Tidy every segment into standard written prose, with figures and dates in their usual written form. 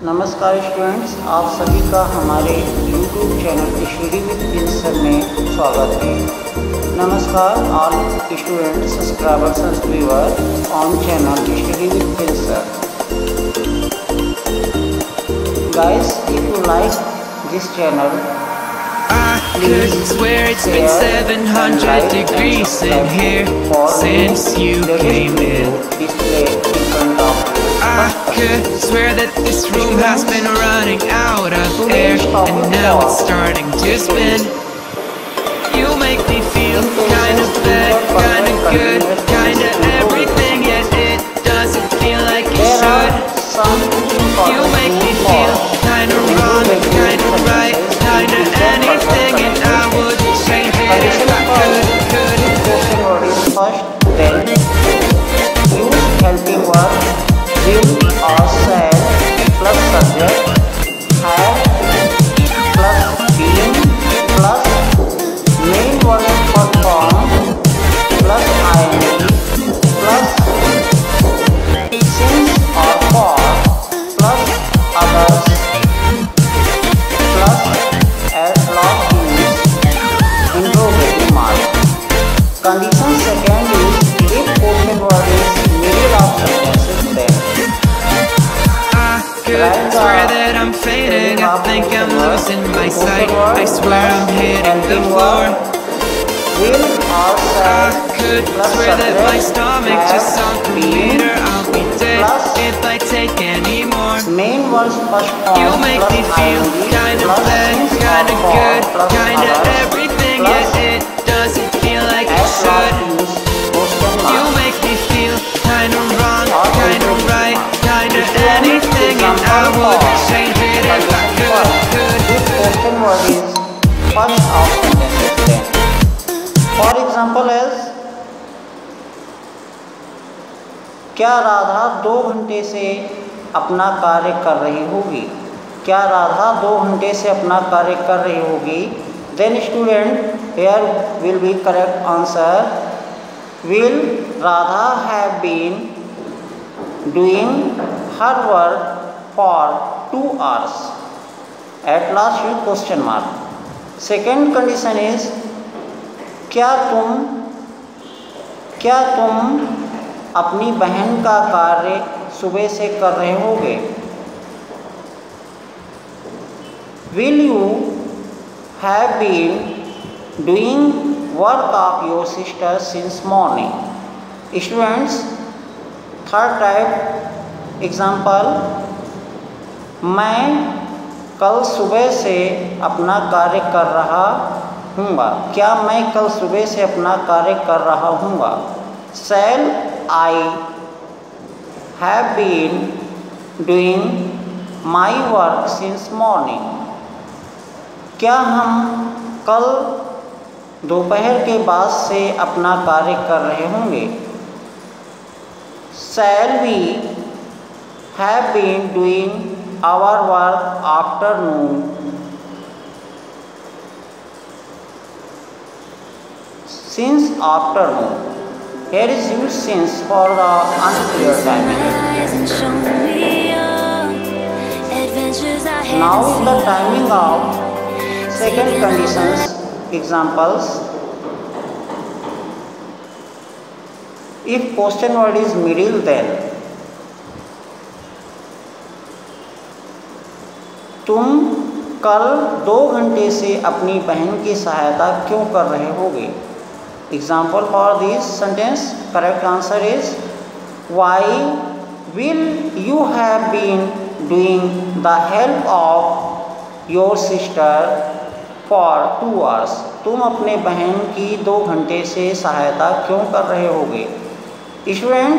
नमस्कार स्टूडेंट्स, आप सभी का हमारे YouTube चैनल स्टडी विद प्रिंसर में स्वागत है। नमस्कार all students, subscribers and viewers on channel study with प्रिंसर। Guys, if you like this channel, I could swear it's been 700 degrees in here since you came in. I could swear that this room has been running out of air, and now it's starting to spin. You make me feel kinda bad, kinda good, kinda everything, yet it doesn't feel like it should. You make me feel kinda wrong, kinda right, kinda anything, and I would change it if I could. First, then use helping verb will or said plus subject, have plus been plus main verb perform plus ing plus since or for plus others plus at last use interrogative mark. Condition second is if question word is middle of sentences, then I could swear that I'm fading, I think I'm losing my sight, I swear I'm hitting the floor. will or I said could swear that my stomach just sunk a meter, I'll be dead if I take any more. main words first form You make me plus feel ing kinda plus bad, since kinda or for good, plus kinda others everything, plus yet it doesn't feel like it at last should. use question You mark. make me feel kinda wrong, kinda right, kinda anything, and I would change it if I could. This question word is first of sentences, then. For example as क्या राधा 2 घंटे से अपना कार्य कर रही होगी? क्या राधा 2 घंटे से अपना कार्य कर रही होगी? Then student, here will be correct answer. Will Radha have been doing her work for 2 hours? At last use question mark. Second condition is क्या तुम अपनी बहन का कार्य सुबह से कर रहे होगे? Will you have been doing work of your sister since morning? Students, third type example, मैं कल सुबह से अपना कार्य कर रहा हूँगा। क्या मैं कल सुबह से अपना कार्य कर रहा हूँगा? Shall I have been doing my work since morning? क्या हम कल दोपहर के बाद से अपना कार्य कर रहे होंगे? Shall we have been doing our work afternoon since afternoon? Here is used since for the unclear timing. Now is the timing of second conditions. Examples: if question word is middle, then तुम कल 2 घंटे से अपनी बहन की सहायता क्यों कर रहे होगे? Example for this sentence, correct answer is why will you have been doing the help of your sister for 2 hours? तुम अपने बहन की 2 घंटे से सहायता क्यों कर रहे होगे? स्टूडेंट,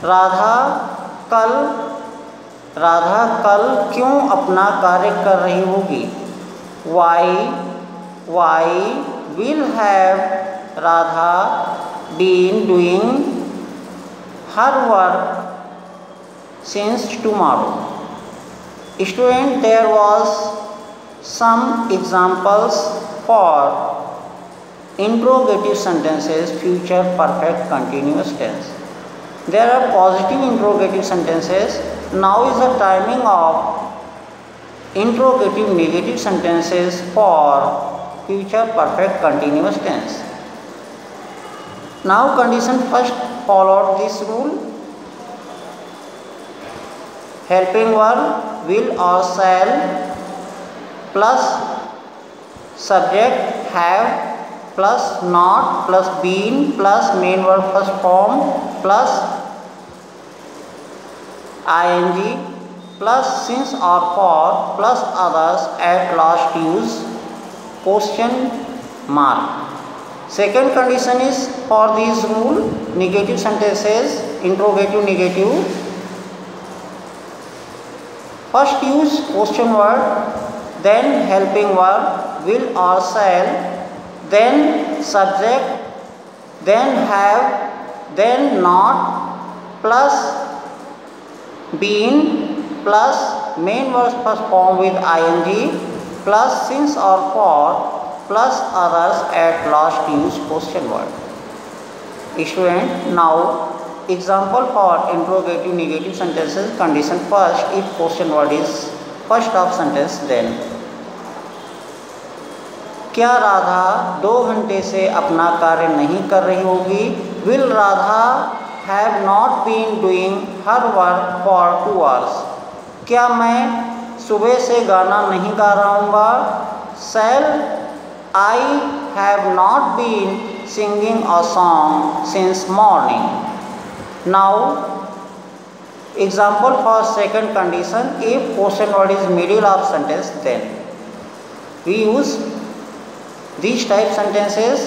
राधा कल क्यों अपना कार्य कर रही होगी? Why will have Radha been doing her work since tomorrow? Student, there was some examples for interrogative sentences, future perfect continuous tense. There are positive interrogative sentences Now is the timing of interrogative negative sentences for future perfect continuous tense. Now condition first followed this rule. Helping verb will or shall plus subject have plus not plus been plus main verb first form plus ing plus since or for plus others at last use question mark. Second condition is for this rule negative sentences interrogative negative. First use question word, then helping verb will or shall, then subject, then have, then not, plus been, plus main verb first form with ing, plus since or for, plus others at last use question word. Student, now example for interrogative negative sentences. Condition first, if question word is first of sentence, then क्या राधा 2 घंटे से अपना कार्य नहीं कर रही होगी? Will Radha have not been doing her work for 2 hours? क्या मैं सुबह से गाना नहीं गा रहा हूँगा? Shall I have not been singing a song since morning? Now example for second condition, if question word is middle of sentence, then we use these type sentences.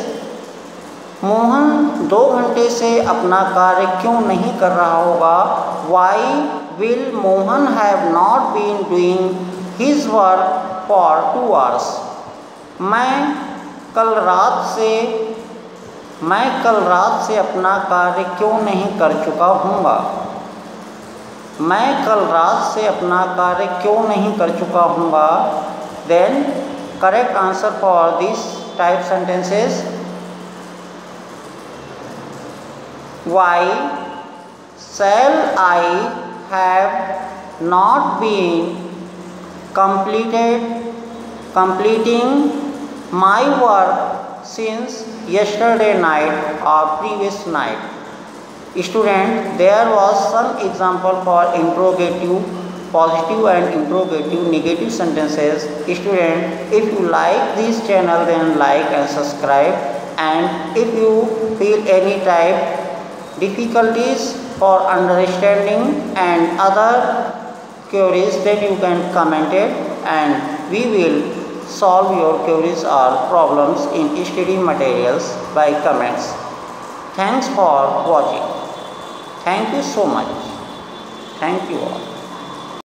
Mohan 2 घंटे से अपना कार्य क्यों नहीं कर रहा होगा? Why will Mohan have not been doing his work for 2 hours? मैं कल रात से अपना कार्य क्यों नहीं कर चुका हूँगा? मैं कल रात से अपना कार्य क्यों नहीं कर चुका हूँगा? Then correct answer for these type sentences. Why shall I have not been completing my work since yesterday night or previous night? Student, there was some example for interrogative positive and interrogative negative sentences. Student, if you like this channel, then like and subscribe, and if you feel any type difficulties for understanding and other queries, then you can comment it and we will solve your queries or problems in study materials by comments. Thanks for watching. Thank you so much. Thank you all.